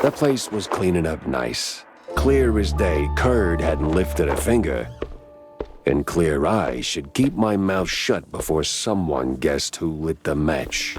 The place was cleaning up nice. Clear as day, Curd hadn't lifted a finger. And clear I should keep my mouth shut before someone guessed who lit the match.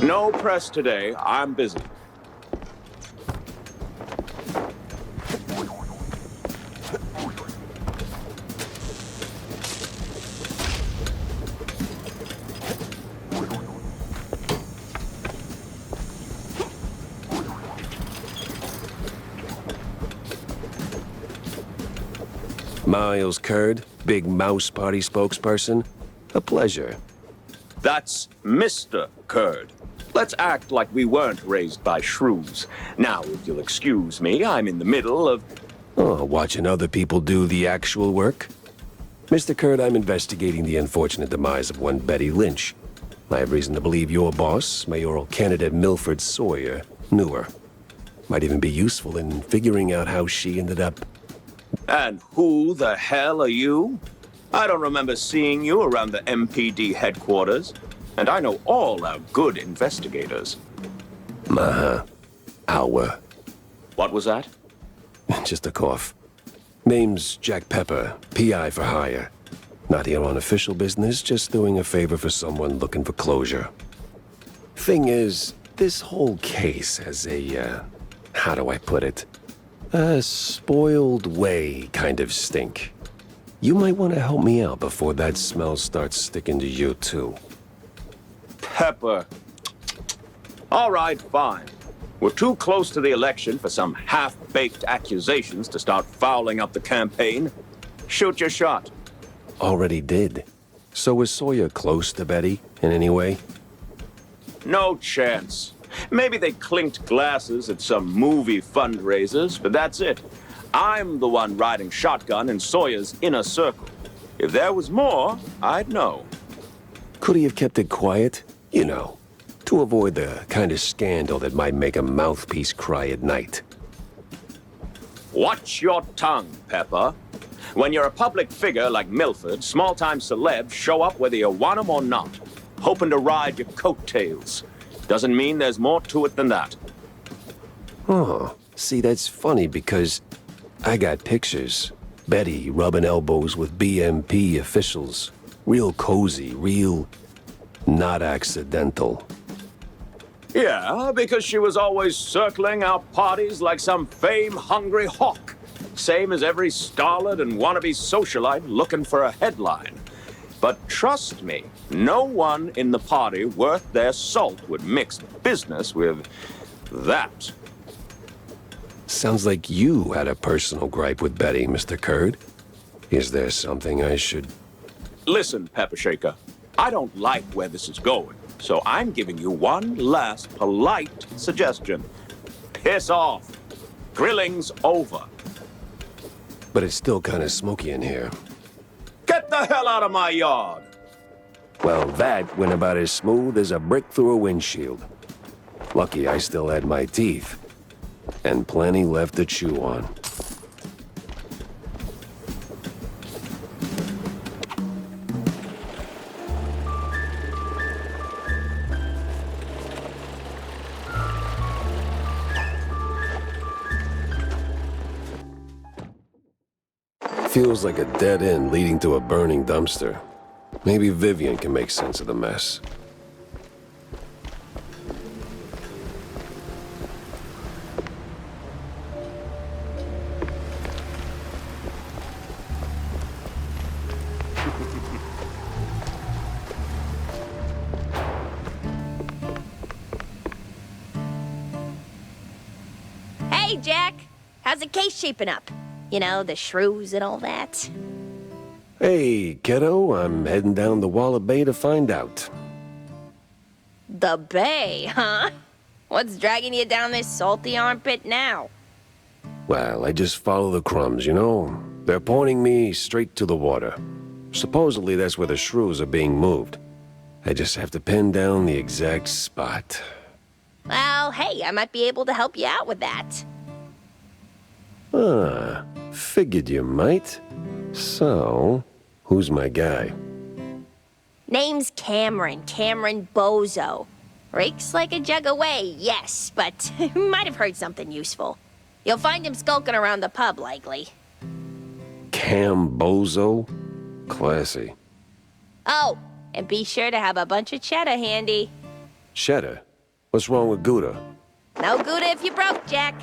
No press today. I'm busy. Miles Curd, Big Mouse Party spokesperson. A pleasure. That's Mr. Curd. Let's act like we weren't raised by shrews. Now, if you'll excuse me, I'm in the middle of... Oh, watching other people do the actual work? Mr. Curd, I'm investigating the unfortunate demise of one Betty Lynch. I have reason to believe your boss, mayoral candidate Milford Sawyer, knew her. Might even be useful in figuring out how she ended up... And who the hell are you? I don't remember seeing you around the MPD headquarters. And I know all our good investigators. Our. What was that? Just a cough. Name's Jack Pepper, PI for hire. Not here on official business, just doing a favor for someone looking for closure. Thing is, this whole case has a, how do I put it? A spoiled way kind of stink. You might want to help me out before that smell starts sticking to you too. Pepper. All right, fine. We're too close to the election for some half-baked accusations to start fouling up the campaign. Shoot your shot. Already did. So was Sawyer close to Betty in any way? No chance. Maybe they clinked glasses at some movie fundraisers, but that's it. I'm the one riding shotgun in Sawyer's inner circle. If there was more, I'd know. Could he have kept it quiet? You know, to avoid the kind of scandal that might make a mouthpiece cry at night. Watch your tongue, Pepper. When you're a public figure like Milford, small-time celebs show up whether you want them or not, hoping to ride your coattails. Doesn't mean there's more to it than that. Oh, see, that's funny because I got pictures. Betty rubbing elbows with BMP officials. Real cozy, real not accidental. Yeah, because she was always circling our parties like some fame-hungry hawk. Same as every starlet and wannabe socialite looking for a headline. But trust me, no one in the party worth their salt would mix business with that. Sounds like you had a personal gripe with Betty, Mr. Kurd. Is there something I should... Listen, Pepper Shaker, I don't like where this is going, so I'm giving you one last polite suggestion. Piss off. Grilling's over. But it's still kind of smoky in here. Get the hell out of my yard! Well, that went about as smooth as a brick through a windshield. Lucky I still had my teeth. And plenty left to chew on. Feels like a dead end leading to a burning dumpster. Maybe Vivian can make sense of the mess. Hey, Jack! How's the case shaping up? You know, the shrews and all that. Hey, kiddo, I'm heading down the Walla Bay to find out. The Bay, huh? What's dragging you down this salty armpit now? Well, I just follow the crumbs, you know? They're pointing me straight to the water. Supposedly that's where the shrews are being moved. I just have to pin down the exact spot. Well, hey, I might be able to help you out with that. Ah, figured you might. So, who's my guy? Name's Cameron Bozo. Rakes like a jug away, yes, but might have heard something useful. You'll find him skulking around the pub, likely. Cam Bozo? Classy. Oh, and be sure to have a bunch of cheddar handy. Cheddar? What's wrong with Gouda? No Gouda if you broke, Jack.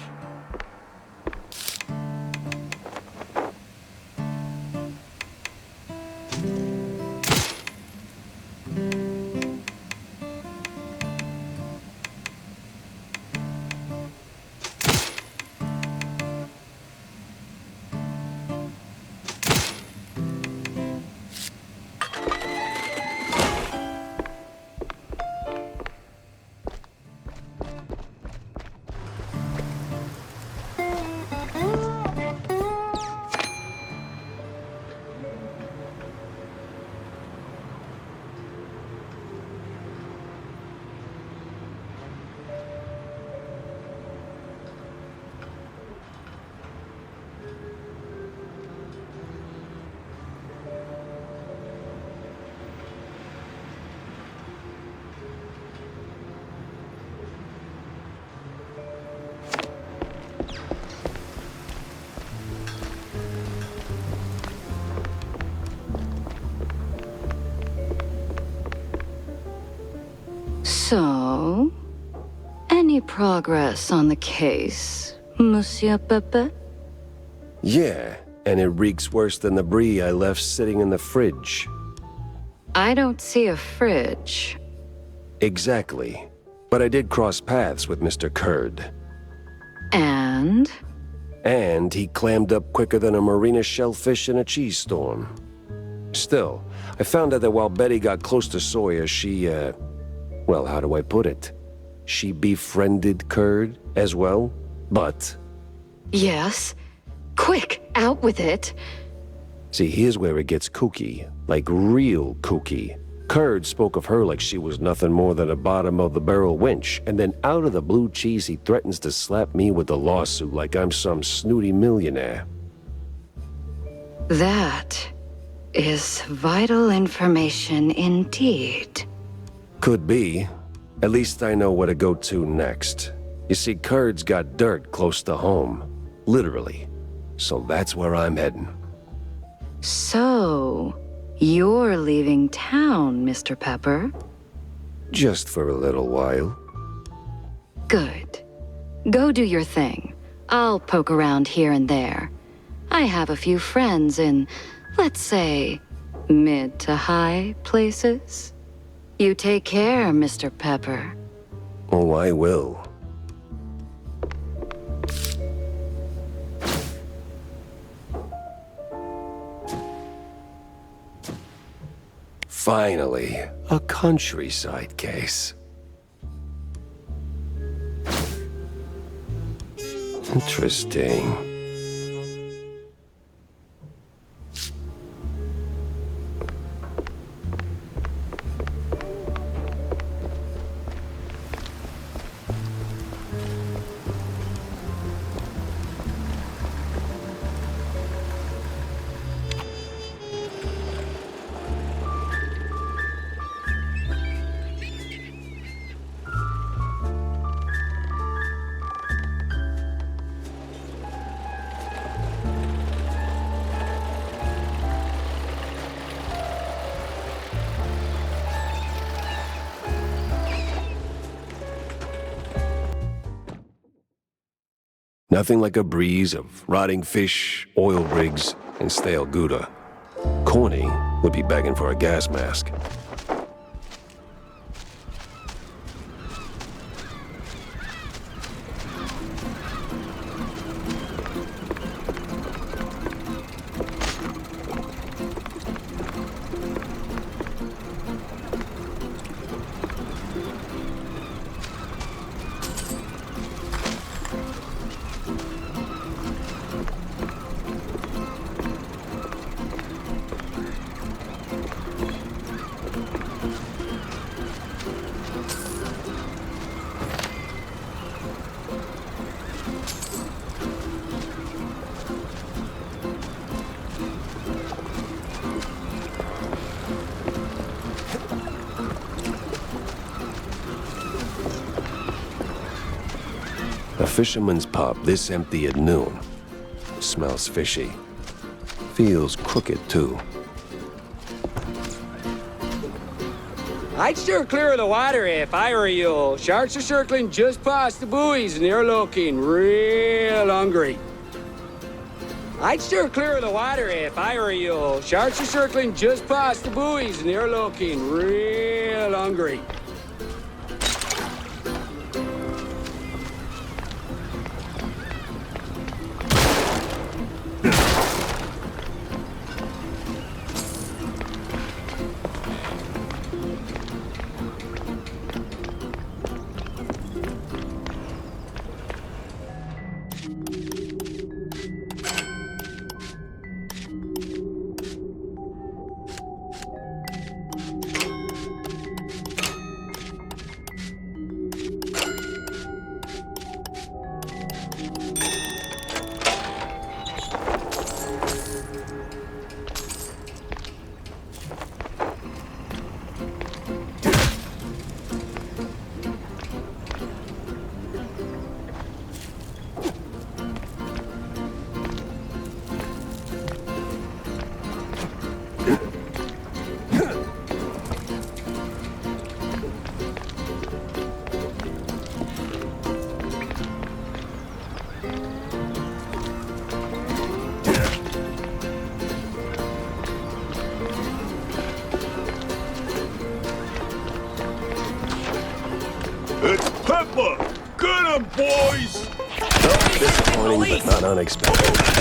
So, any progress on the case, Monsieur Pepe? Yeah, and it reeks worse than the brie I left sitting in the fridge. I don't see a fridge. Exactly. But I did cross paths with Mr. Kurd. And? And he clammed up quicker than a marina shellfish in a cheese storm. Still, I found out that while Betty got close to Sawyer, she, well, how do I put it? She befriended Kurd as well, but... Yes. Quick, out with it. See, here's where it gets kooky. Like real kooky. Kurd spoke of her like she was nothing more than a bottom-of-the-barrel wench, and then out of the blue cheese he threatens to slap me with a lawsuit like I'm some snooty millionaire. That is vital information indeed. Could be. At least I know where to go to next. You see, Kurd's got dirt close to home. Literally. So that's where I'm heading. So, you're leaving town, Mr. Pepper? Just for a little while. Good. Go do your thing. I'll poke around here and there. I have a few friends in, let's say, mid to high places. You take care, Mr. Pepper. Oh, I will. Finally, a countryside case. Interesting. Nothing like a breeze of rotting fish, oil rigs, and stale Gouda. Corny would be begging for a gas mask. A fisherman's pub this empty at noon. Smells fishy. Feels crooked, too. I'd steer clear of the water if I were you. Sharks are circling just past the buoys and they're looking real hungry. I'd steer clear of the water if I were you. Sharks are circling just past the buoys and they're looking real hungry. It's Pepper! Get him, boys! Disappointing, but not unexpected.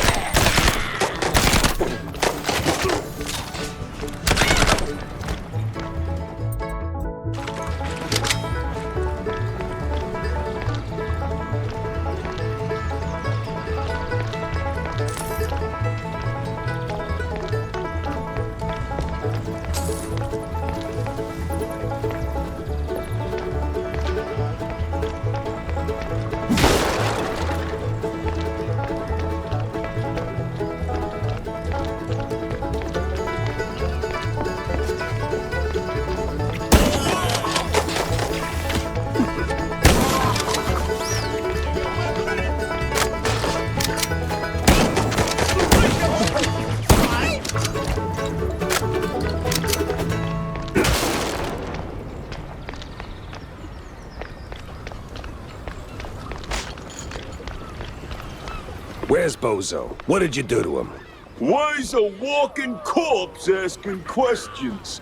Where's Bozo? What did you do to him? Why's a walking corpse asking questions?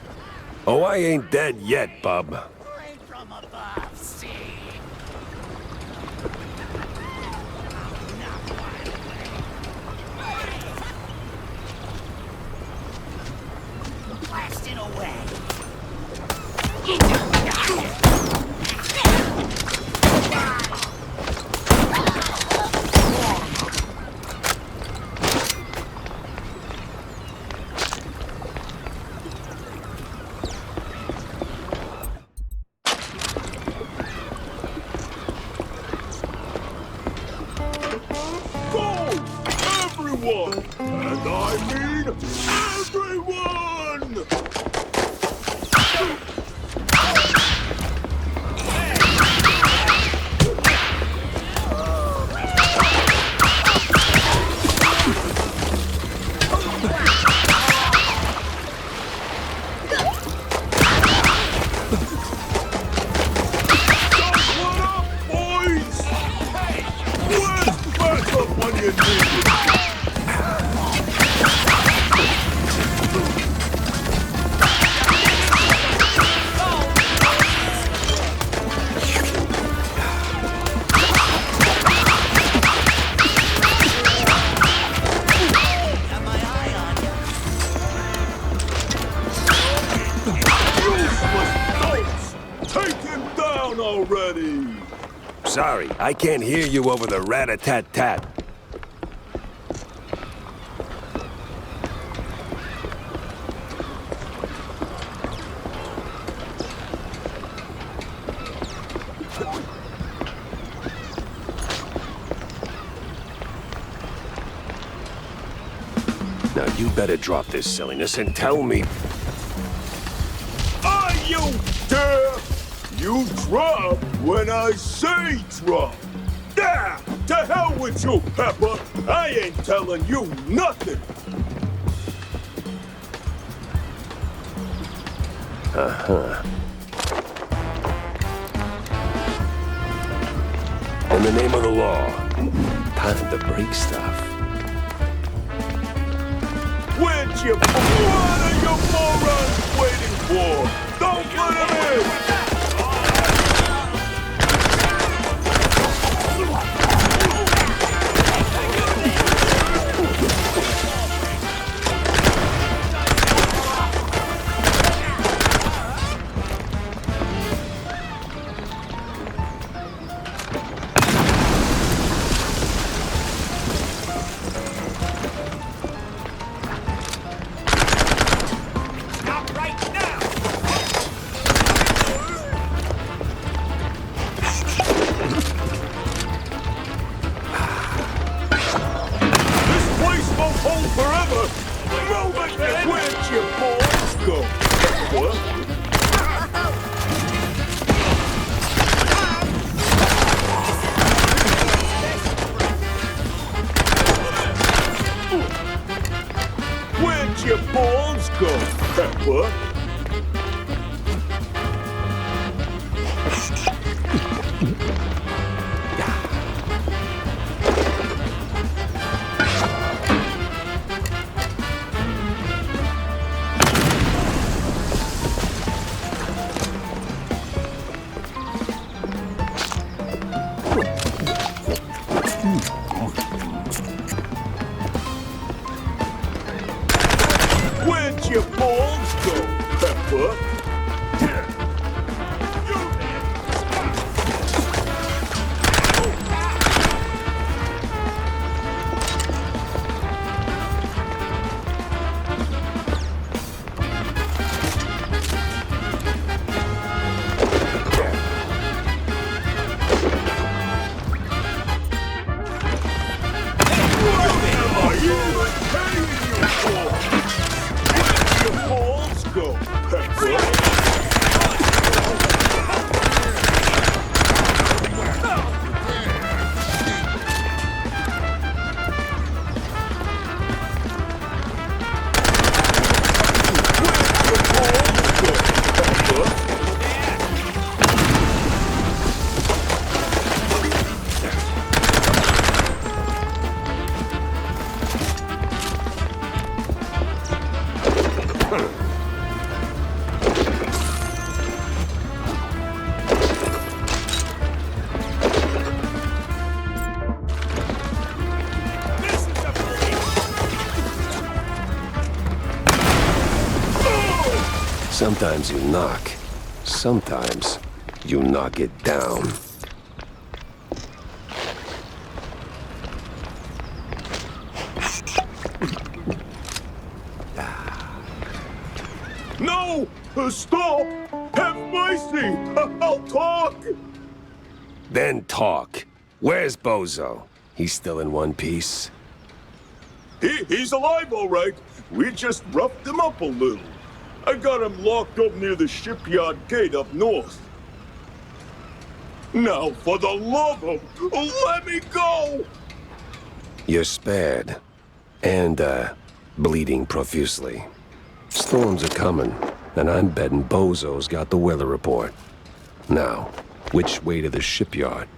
Oh, I ain't dead yet, bub. Go! Everyone! And I mean everyone! What up, boys? Where's backup when you need it? Useless dolts! Take him down already! Sorry, I can't hear you over the rat-a-tat-tat. Now you better drop this silliness and tell me... Are you dare? You drop when I say drop. Yeah, to hell with you, Pepper. I ain't telling you nothing. In the name of the law, time to break stuff. What are you morons waiting for? Don't let him in! This place won't hold forever! Move it! Where'd your boys go? What? Where'd your balls go, Pepper? Where'd your balls go, Pepper? What am I even paying you for? Where'd your balls go, Sometimes you knock. Sometimes you knock it down. No! Stop! Have mercy! I'll talk! Then talk. Where's Bozo? He's still in one piece? He's alive, all right. We just roughed him up a little. I got him locked up near the shipyard gate up north. Now, for the love of... let me go! You're spared. And, bleeding profusely. Storms are coming, and I'm betting Bozo's got the weather report. Now, which way to the shipyard?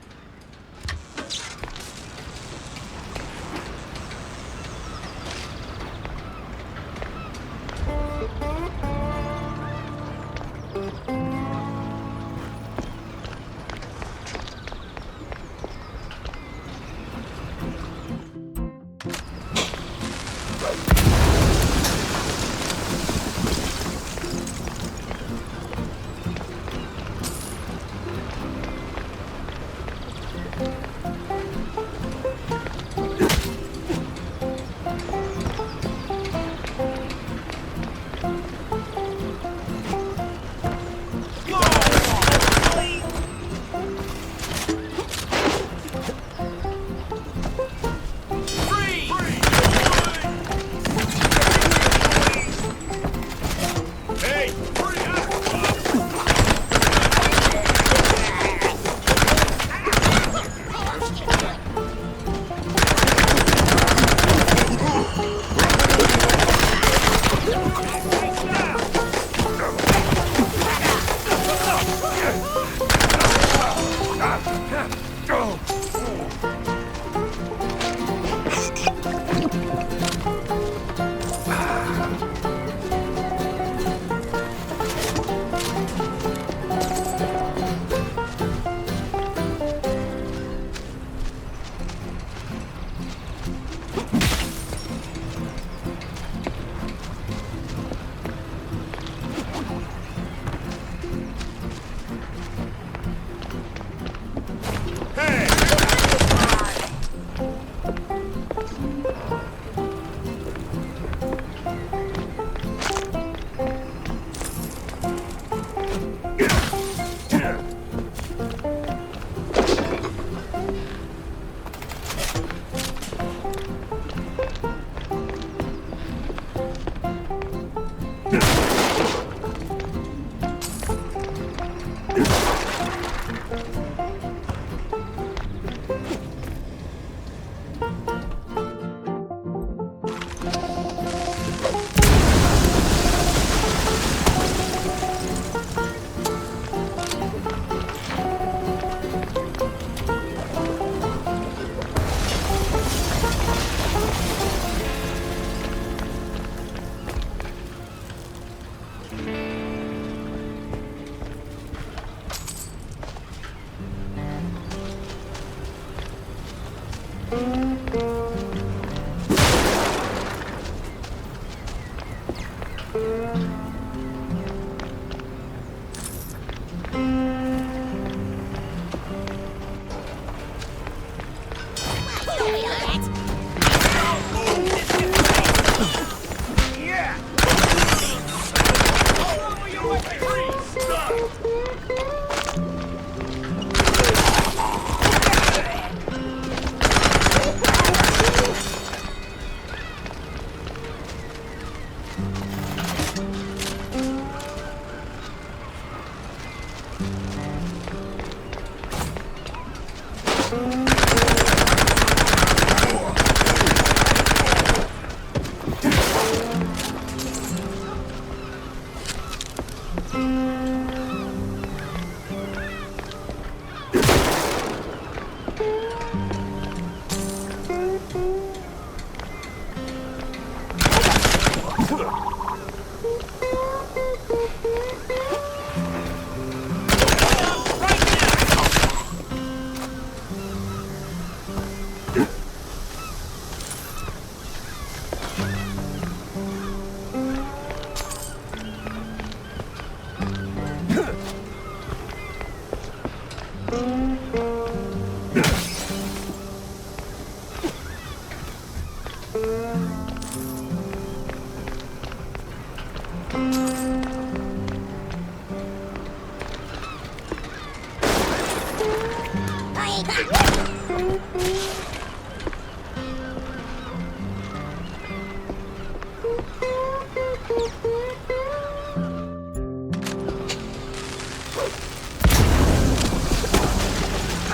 I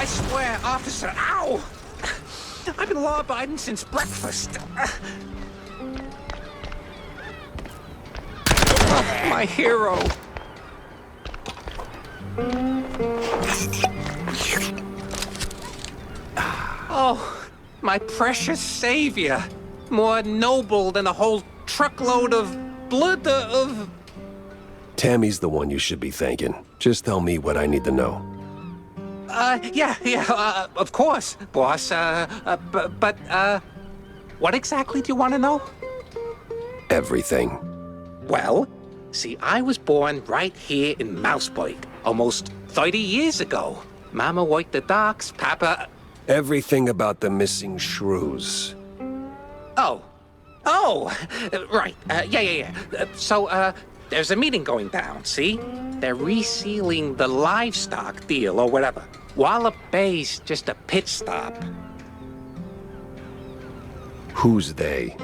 swear, officer, ow! I've been law-abiding since breakfast. Oh, my hero. Oh, my precious savior. More noble than a whole truckload of blood of... Tammy's the one you should be thanking. Just tell me what I need to know. Of course, boss. But, what exactly do you want to know? Everything. Well, see, I was born right here in Mouseburg, almost 30 years ago. Mama worked the docks, Papa... Everything about the missing shrews. Oh, right, yeah. So, there's a meeting going down, see? They're resealing the livestock deal or whatever. Wallop Bay's just a pit stop. Who's they?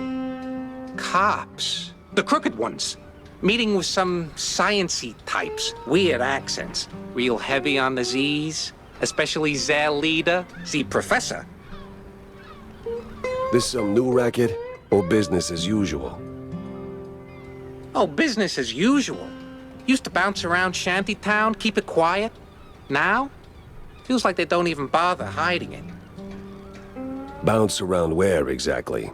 Cops. The crooked ones. Meeting with some science-y types. Weird accents. Real heavy on the Z's. Especially their leader, the professor. This some new racket or business as usual? Oh, business as usual. Used to bounce around Shantytown, keep it quiet. Now, feels like they don't even bother hiding it. Bounce around where exactly?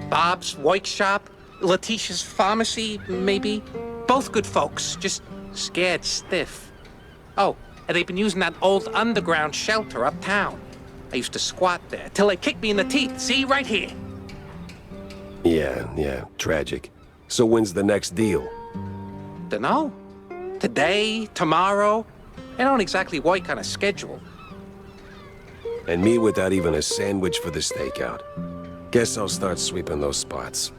Bob's workshop, Letitia's pharmacy, maybe. Both good folks, just scared stiff. Oh, and they've been using that old underground shelter uptown. I used to squat there till they kicked me in the teeth. See, right here. Yeah, tragic. So when's the next deal? Dunno. Today, tomorrow. They don't exactly work on a schedule. And me without even a sandwich for the stakeout. Guess I'll start sweeping those spots.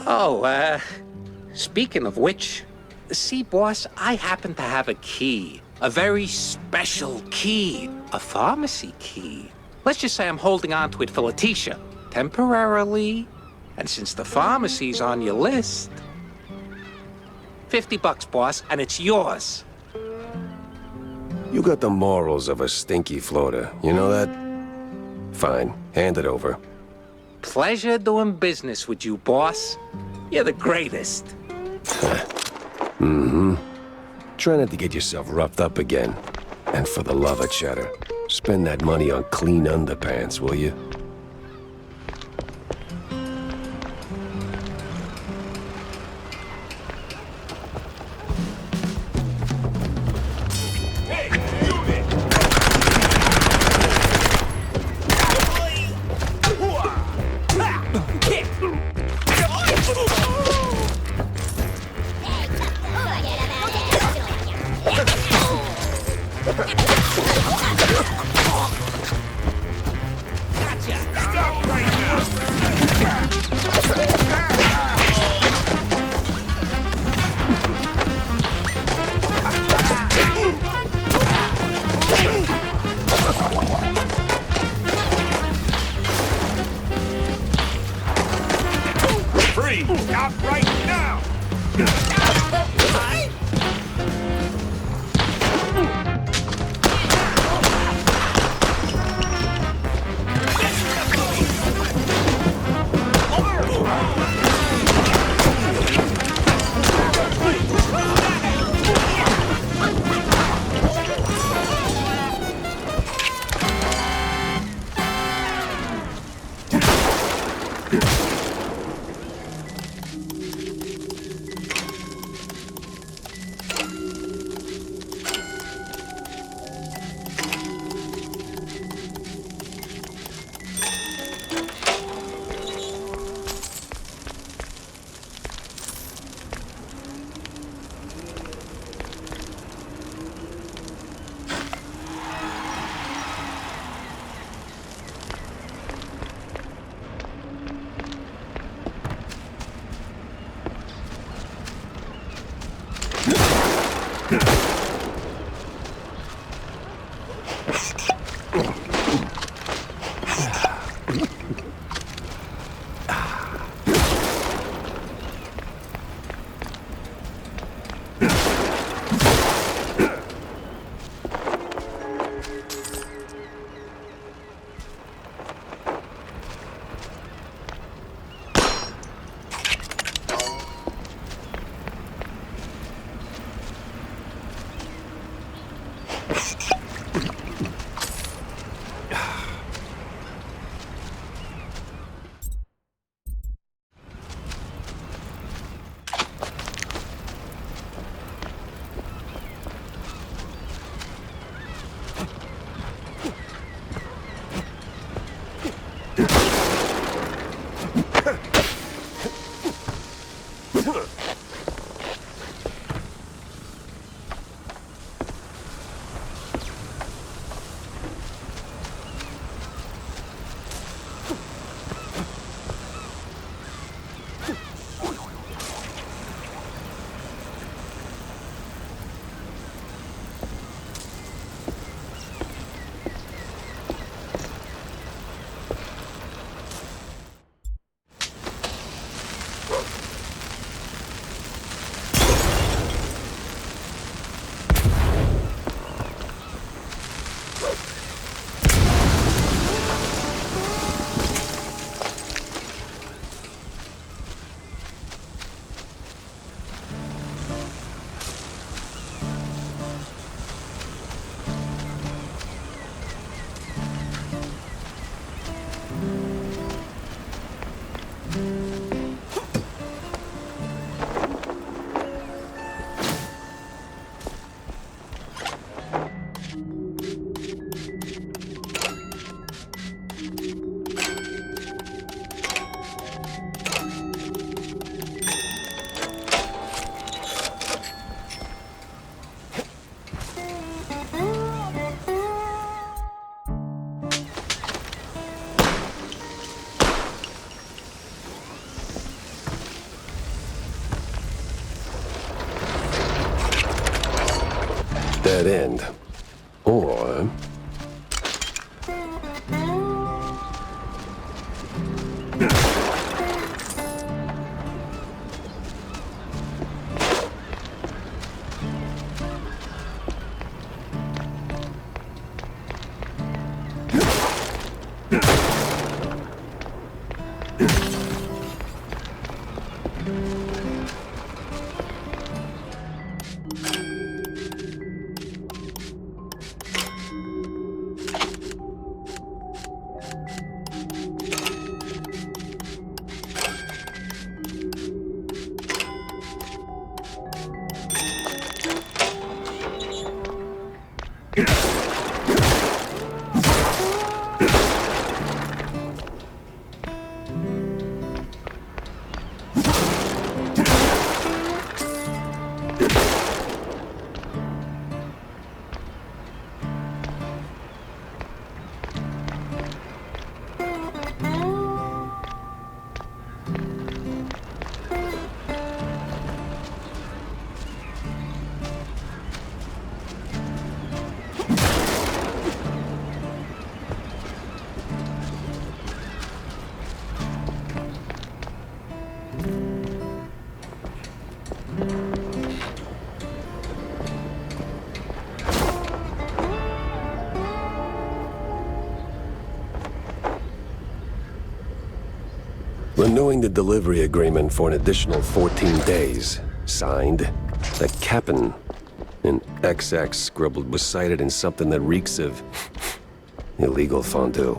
Oh, speaking of which, see, boss, I happen to have a key. A very special key. A pharmacy key. Let's just say I'm holding on to it for Letitia. Temporarily. And since the pharmacy's on your list... $50, boss, and it's yours. You got the morals of a stinky floater, you know that? Fine, hand it over. Pleasure doing business with you, boss. You're the greatest. Try not to get yourself roughed up again. And for the love of cheddar, spend that money on clean underpants, will you? Stop right now! Dead end. Or... Renewing the delivery agreement for an additional 14 days. Signed, the Cap'n. An XX scribbled was cited in something that reeks of illegal fondue.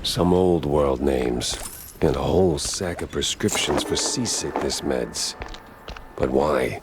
Some old world names, and a whole sack of prescriptions for seasickness meds. But why?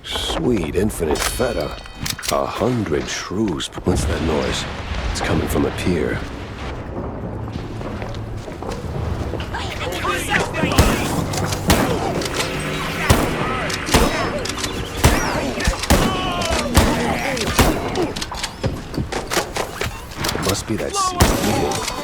Sweet infinite feta. 100 shrews. What's that noise? It's coming from a pier. It must be that sea eating.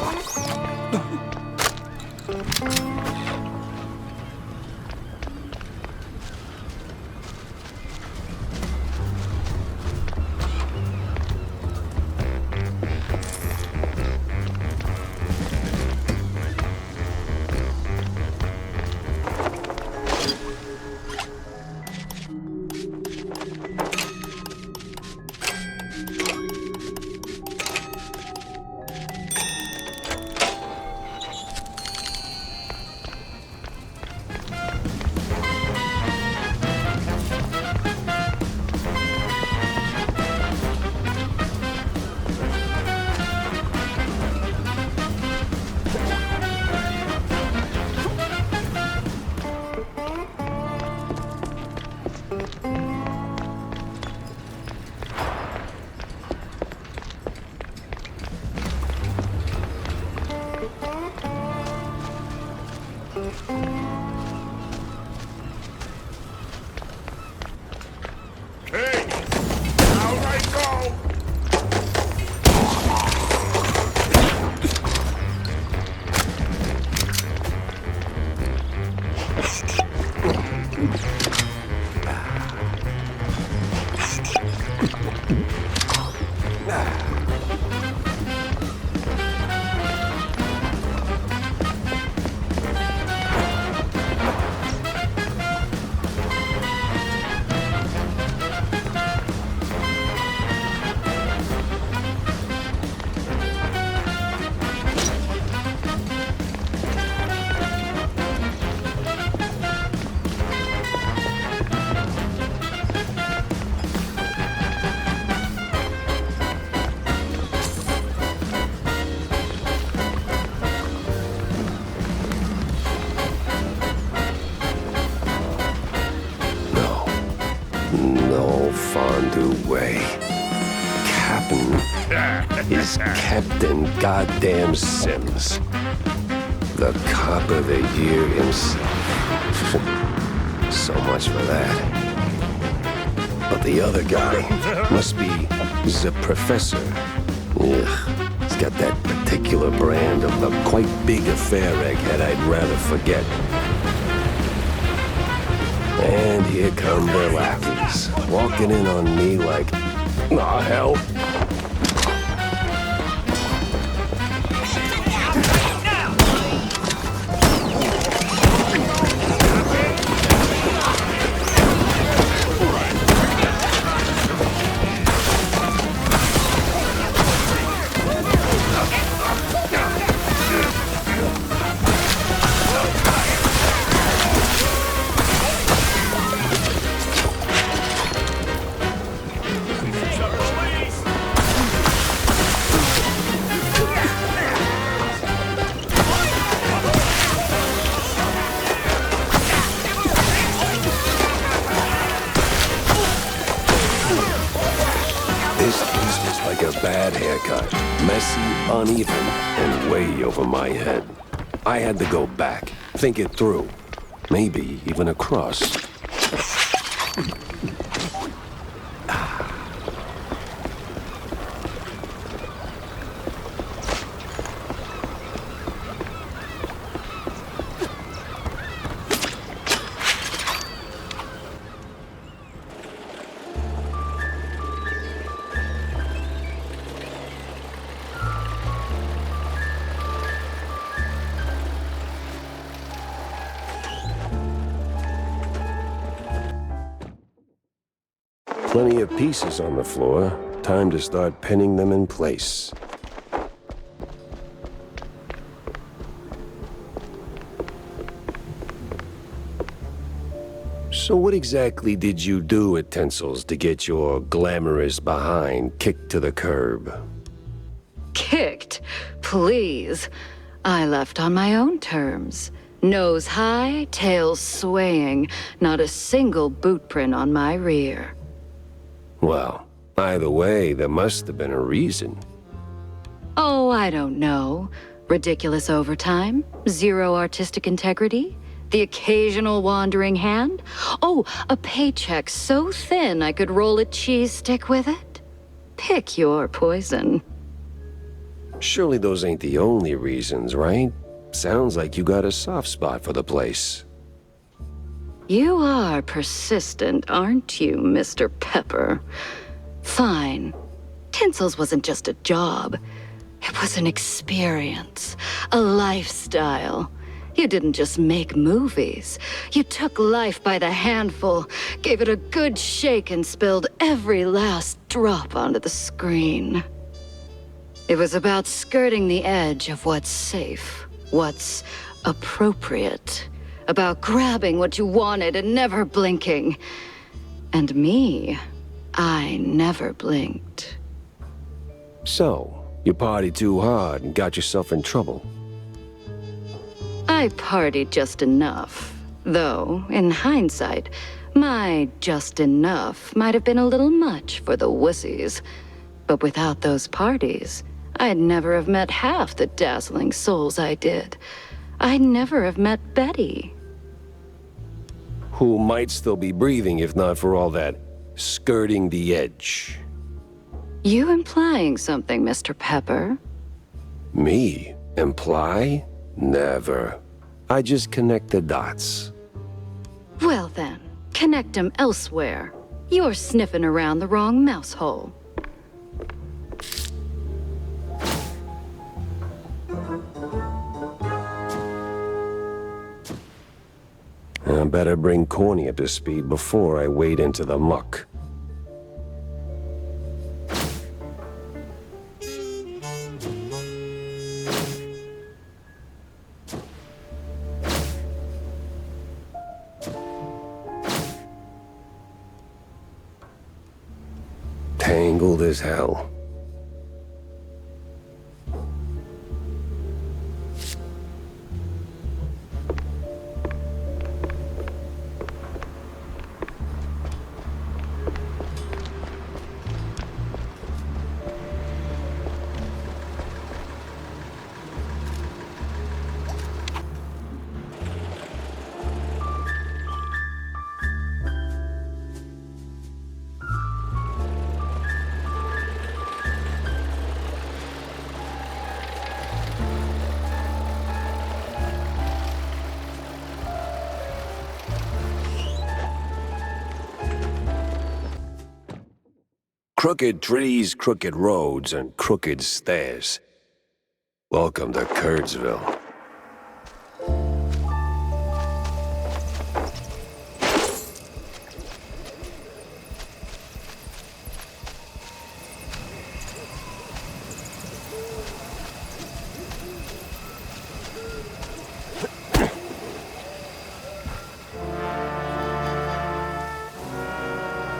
No fondue way. Captain is Captain Goddamn Sims. The cop of the year himself. So much for that. But the other guy must be the professor. Ugh, he's got that particular brand of the quite big affair egghead I'd rather forget. And here come their lackeys, walking in on me like, aw, hell. Bad haircut, messy, uneven, and way over my head. I had to go back, think it through. Maybe even across. Plenty of pieces on the floor. Time to start pinning them in place. So what exactly did you do at Tensel's to get your glamorous behind kicked to the curb? Kicked? Please. I left on my own terms. Nose high, tail swaying, not a single boot print on my rear. Well, either way, there must have been a reason. Oh, I don't know. Ridiculous overtime? Zero artistic integrity? The occasional wandering hand? Oh, a paycheck so thin I could roll a cheese stick with it? Pick your poison. Surely those ain't the only reasons, right? Sounds like you got a soft spot for the place. You are persistent, aren't you, Mr. Pepper? Fine. Tinsel's wasn't just a job. It was an experience, a lifestyle. You didn't just make movies. You took life by the handful, gave it a good shake, and spilled every last drop onto the screen. It was about skirting the edge of what's safe, what's appropriate. About grabbing what you wanted and never blinking. And me, I never blinked. So, you partied too hard and got yourself in trouble. I partied just enough. Though, in hindsight, my just enough might have been a little much for the wussies. But without those parties, I'd never have met half the dazzling souls I did. I'd never have met Betty. Who might still be breathing if not for all that skirting the edge. You implying something, Mr. Pepper? Me? Imply? Never. I just connect the dots. Well then, connect 'em elsewhere. You're sniffing around the wrong mouse hole. I better bring Corny up to speed before I wade into the muck. Tangled as hell. Crooked trees, crooked roads, and crooked stairs. Welcome to Curdsville.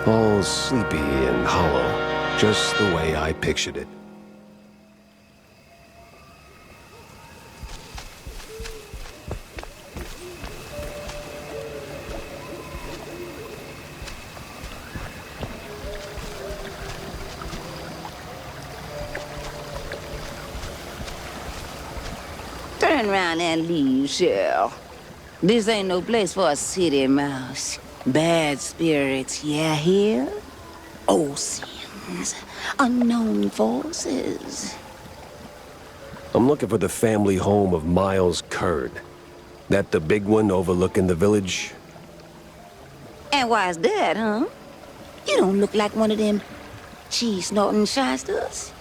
All sleepy and hollow, just the way I pictured it. Turn around and leave, Cheryl. This ain't no place for a city mouse. Bad spirits, yeah, here? Old sins, unknown forces. I'm looking for the family home of Miles Curd. That the big one overlooking the village? And why's that, huh? You don't look like one of them cheese-snorting shysters.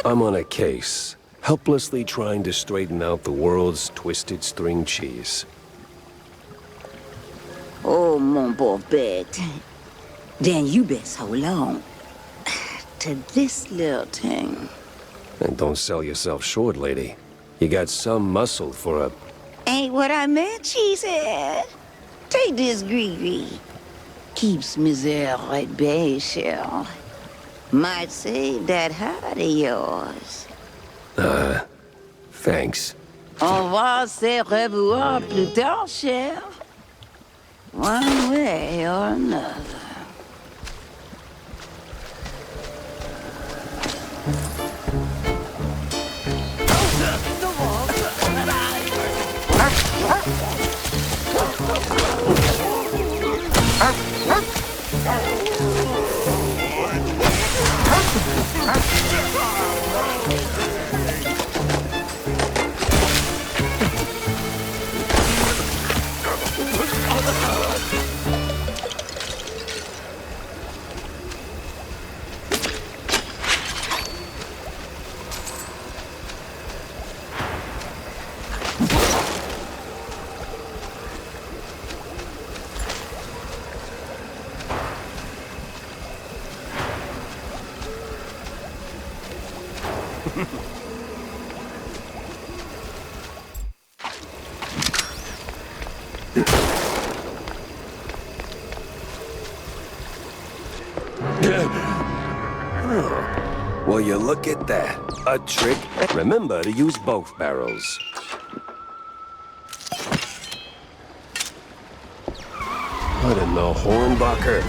I'm on a case, helplessly trying to straighten out the world's twisted string cheese. Oh, mon pauvre bête. Then you best hold on to this little thing. And don't sell yourself short, lady. You got some muscle for a... Ain't what I meant, she said. Take this Gree. Keeps misère at bay, Cheryl. Might save that heart of yours. Thanks. On va se revoir plus tard, Cheryl. One way or another. Well, you look at that. A trick. Remember to use both barrels. What in the Hornbacher?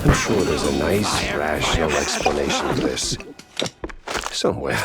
I'm sure there's a nice, rational explanation of this. Somewhere.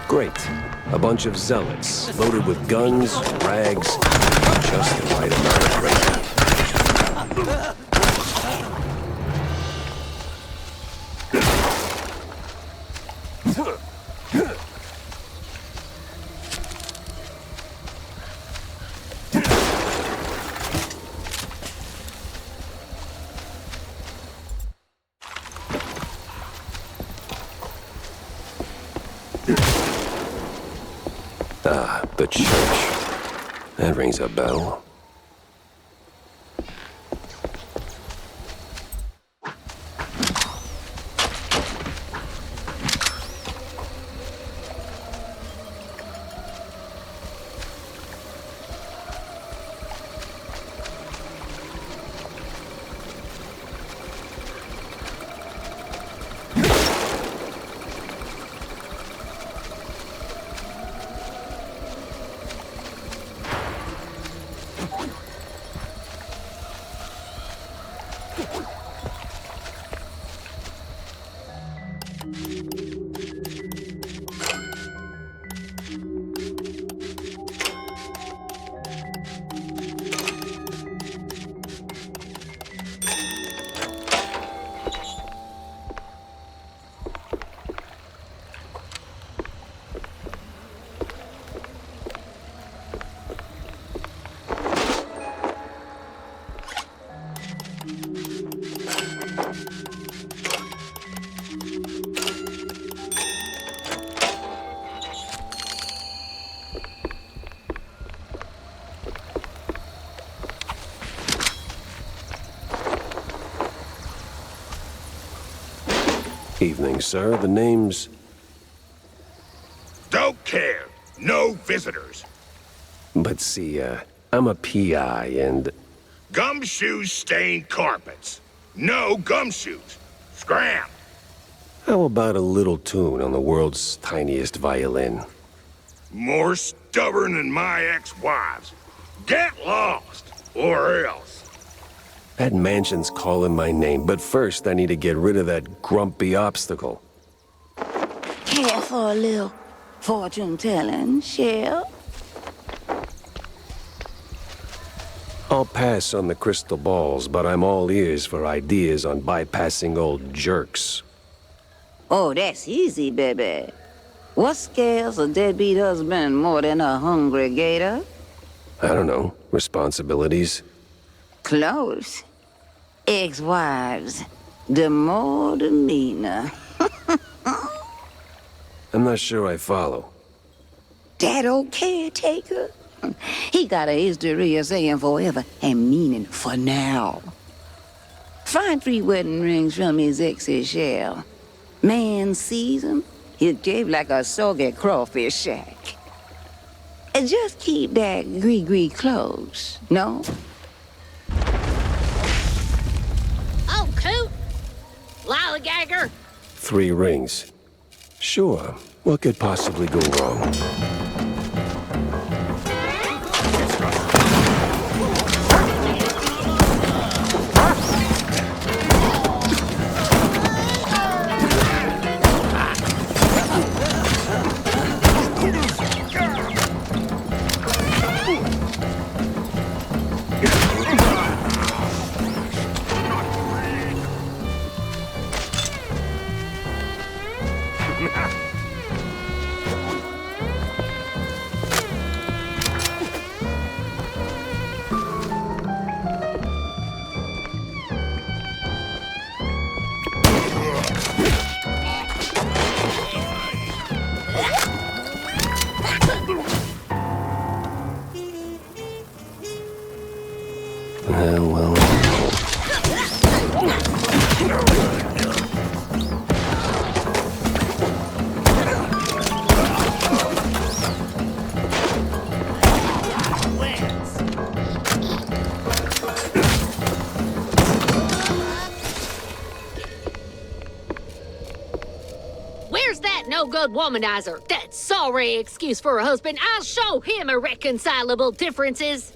Great. A bunch of zealots, loaded with guns, rags, just the right amount of crazy. Ah, the church. That rings a bell. Evening, sir. The name's... Don't care. No visitors. But see, I'm a PI and... Gumshoes stain carpets. No gumshoes. Scram. How about a little tune on the world's tiniest violin? More stubborn than my ex-wives. Get lost, or else. That mansion's calling my name, but first I need to get rid of that grumpy obstacle. Care for a little fortune-telling, Shell? I'll pass on the crystal balls, but I'm all ears for ideas on bypassing old jerks. Oh, that's easy, baby. What scares a deadbeat husband more than a hungry gator? I don't know. Responsibilities? Close. Ex-wives. The more the meaner. I'm not sure I follow. That old caretaker? He got a history of saying forever and meaning for now. Find 3 wedding rings from his ex's shell. Man sees him, he'll gape like a soggy crawfish shack. And just keep that gree-gree close, no? Oh, coot! Lollygagger! 3 rings. Sure. What could possibly go wrong? Well. Where's that no-good womanizer? That sorry excuse for a husband. I'll show him irreconcilable differences.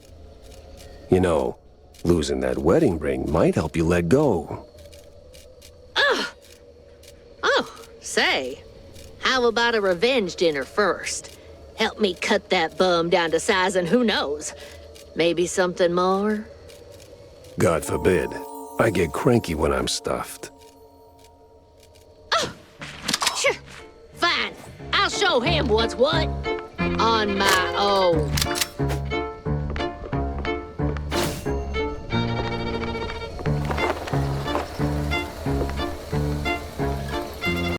You know, losing that wedding ring might help you let go. Oh, say, how about a revenge dinner first? Help me cut that bum down to size, and who knows? Maybe something more? God forbid. I get cranky when I'm stuffed. Sure. Fine. I'll show him what's what. On my own.